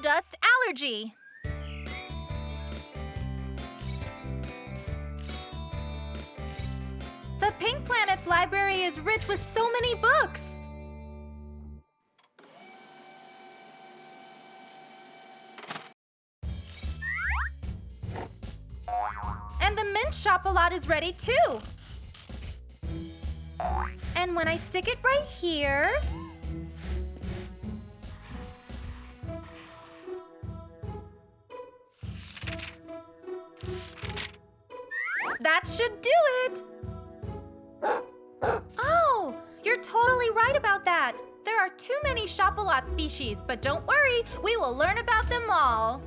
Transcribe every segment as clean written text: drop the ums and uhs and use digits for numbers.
Stardust Allergy. The Pink Planet's library is rich with so many books. And the mint shop-a-lot is ready too. And when I stick it right here... that should do it! Oh, you're totally right about that. There are too many shop-a-lot species, but don't worry, we will learn about them all.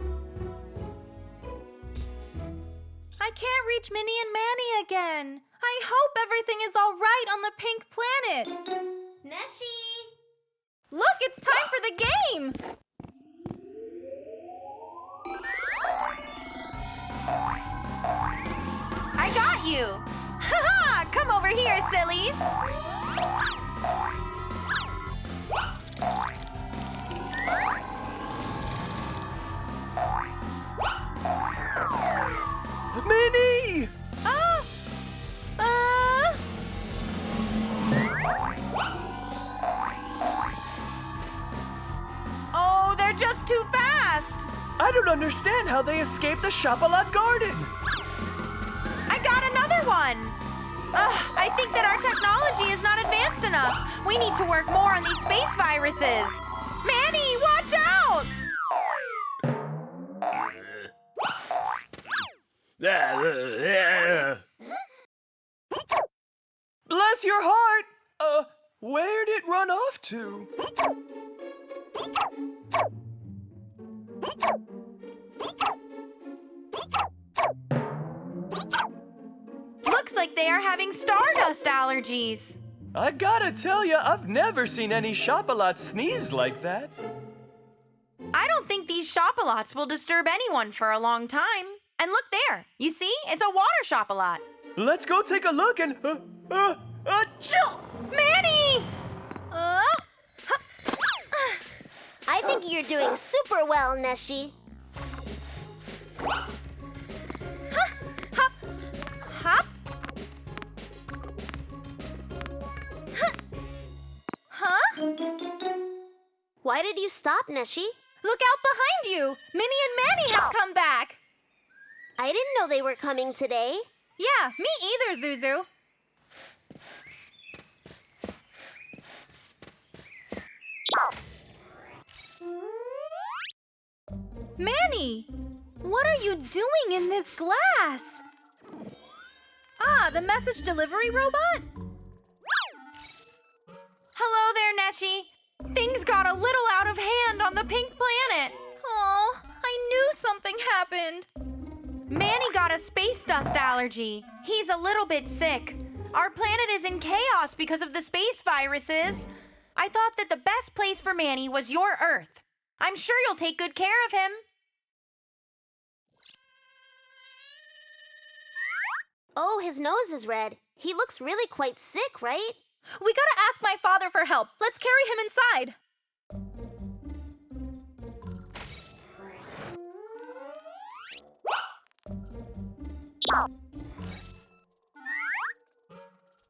I can't reach Minnie and Manny again. I hope everything is all right on the Pink Planet. Neşe! Look, it's time for the game! I got you! Ha-ha! Come over here, sillies! Manny! Oh, they're just too fast! I don't understand how they escaped the shop-a-lot garden. I got another one! I think that our technology is not advanced enough. We need to work more on these space viruses. Manny, watch out! Bless your heart! Where'd it run off to? Looks like they are having stardust allergies. I gotta tell ya, I've never seen any shop-a-lot sneeze like that. I don't think these shop-a-lots will disturb anyone for a long time. And look there. You see? It's a water shop-a-lot. Let's go take a look and... Manny! I think you're doing super well, Neşe. Hop. Huh? Why did you stop, Neşe? Look out behind you! Minnie and Manny have come back! I didn't know they were coming today. Yeah, me either, Zuzu. Manny, what are you doing in this glass? Ah, the message delivery robot? Hello there, Neşe. Things got a little out of hand on the Pink Planet. Oh, I knew something happened. Manny got a space dust allergy. He's a little bit sick. Our planet is in chaos because of the space viruses. I thought that the best place for Manny was your Earth. I'm sure you'll take good care of him. Oh, his nose is red. He looks really quite sick, right? We gotta ask my father for help. Let's carry him inside.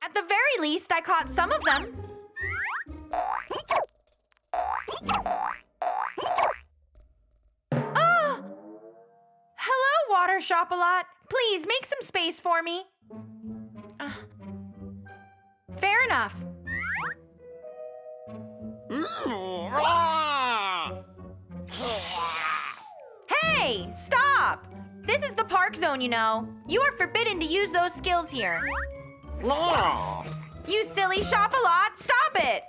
At the very least, I caught some of them. Ah! Hello, water shop-a-lot. Please, make some space for me. Fair enough. Hey, stop! This is the park zone, you know. You are forbidden to use those skills here. You silly shop-a-lot, stop it!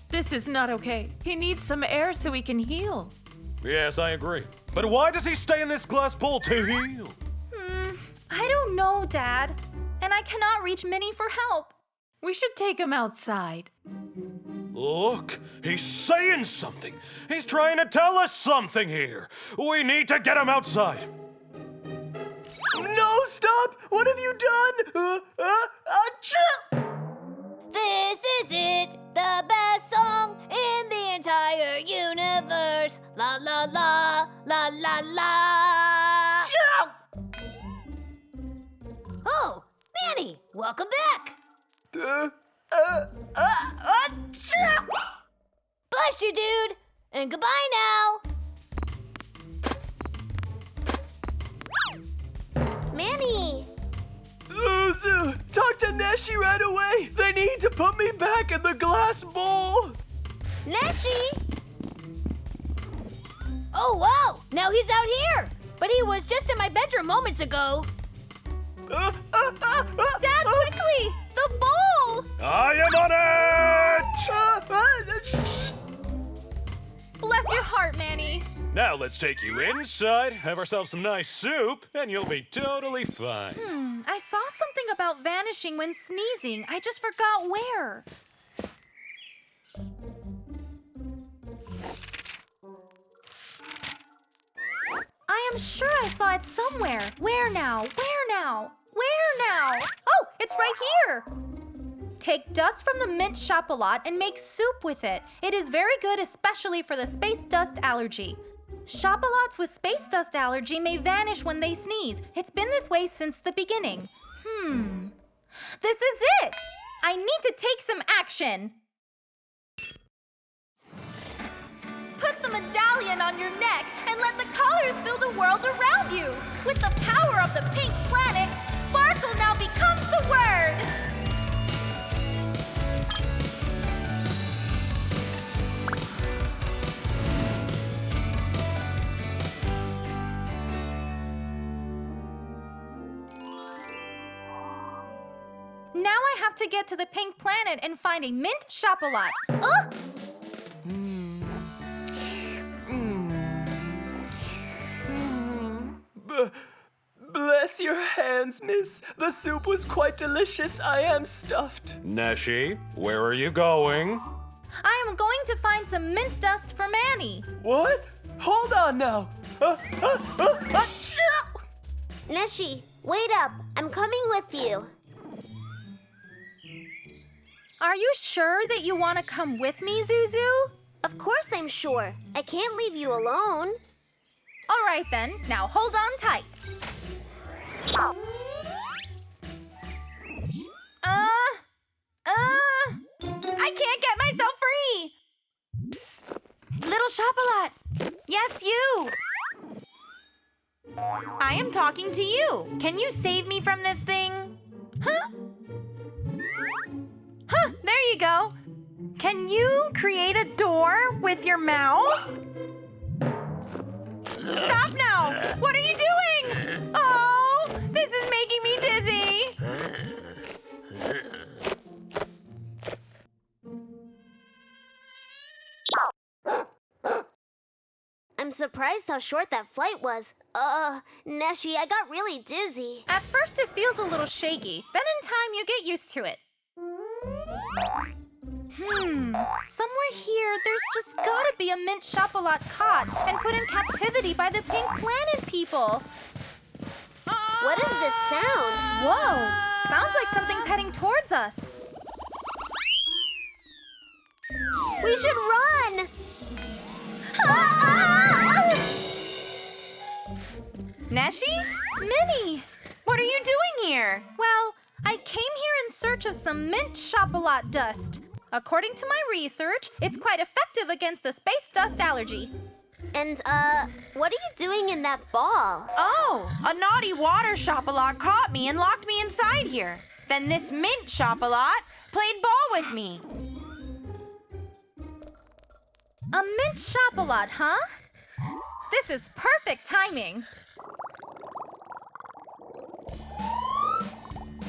This is not okay. He needs some air so he can heal. Yes, I agree. But why does he stay in this glass bowl to heal? I don't know, Dad. And I cannot reach Minnie for help. We should take him outside. Look, he's saying something. He's trying to tell us something here. We need to get him outside. No, stop! What have you done? This is it, the best song in la la. Oh, Manny, welcome back. Bless you, dude. And goodbye now. Manny! Zuzu, talk to Neşe right away. They need to put me back in the glass bowl. Neşe! Oh, wow. Now he's out here. But he was just in my bedroom moments ago. Dad, quickly! The bowl! I am on it! Bless your heart, Manny. Now let's take you inside, have ourselves some nice soup, and you'll be totally fine. I saw something about vanishing when sneezing. I just forgot where. I am sure I saw it somewhere. Where now? Where now? Where now? Oh, it's right here. Take dust from the mint chocolat and make soup with it. It is very good, especially for the space dust allergy. Chocolates with space dust allergy may vanish when they sneeze. It's been this way since the beginning. This is it! I need to take some action. Put the medallion on your neck and let the colors fill the world around you. With the power of the pink planet, sparkle now becomes the word. Now I have to get to the pink planet and find a mint chocolat. Ugh! Bless your hands, miss. The soup was quite delicious. I am stuffed. Neşe, where are you going? I am going to find some mint dust for Manny. What? Hold on now. Neşe, wait up. I'm coming with you. Are you sure that you want to come with me, Zuzu? Of course I'm sure. I can't leave you alone. All right then, now hold on tight. I can't get myself free. Psst. Little chocolat. Yes, you. I am talking to you. Can you save me from this thing? Huh? Huh, there you go. Can you create a door with your mouth? Stop now! What are you doing? Oh, this is making me dizzy. I'm surprised how short that flight was. Neşe, I got really dizzy. At first it feels a little shaky, then in time you get used to it. Somewhere here, there's just gotta be a mint chocolat caught and put in captivity by the pink planet people. What is this sound? Whoa! Sounds like something's heading towards us. We should run! Neşe? Minnie! What are you doing here? Well, I came here in search of some mint chocolat dust. According to my research, it's quite effective against the space dust allergy. And, what are you doing in that ball? Oh, a naughty water chocolat caught me and locked me inside here. Then this mint chocolat played ball with me. A mint chocolat, huh? This is perfect timing.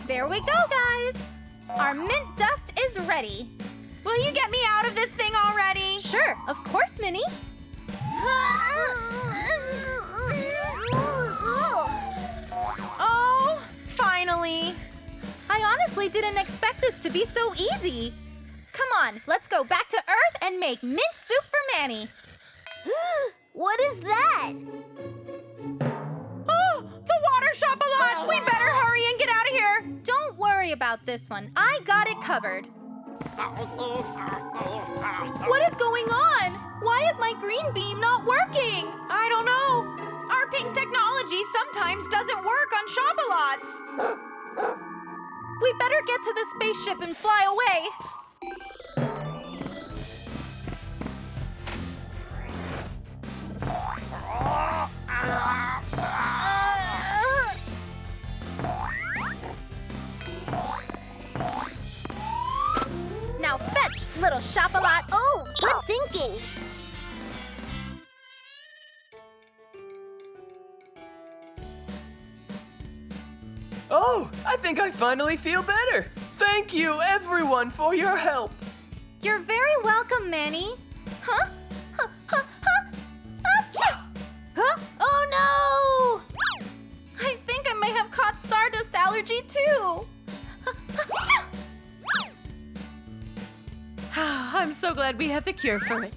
There we go, guys. Our mint dust is ready. Will you get me out of this thing already? Sure, of course, Minnie. Oh, finally. I honestly didn't expect this to be so easy. Come on, let's go back to Earth and make mint soup for Manny. What is that? Oh, the water chocolat. We better hurry and get out of here. Don't worry about this one. I got it covered. What is going on? Why is my green beam not working? I don't know. pink technology sometimes doesn't work on Shop-a-Lots. We better get to the spaceship and fly away. Now fetch, little Shop-a-Lot. Oh, good thinking. Oh, I think I finally feel better. Thank you, everyone, for your help. You're very welcome, Manny. Huh? Huh? Huh? Huh? Achoo! Huh? Oh I think I may have caught stardust allergy too. Achoo! I'm so glad we have the cure for it.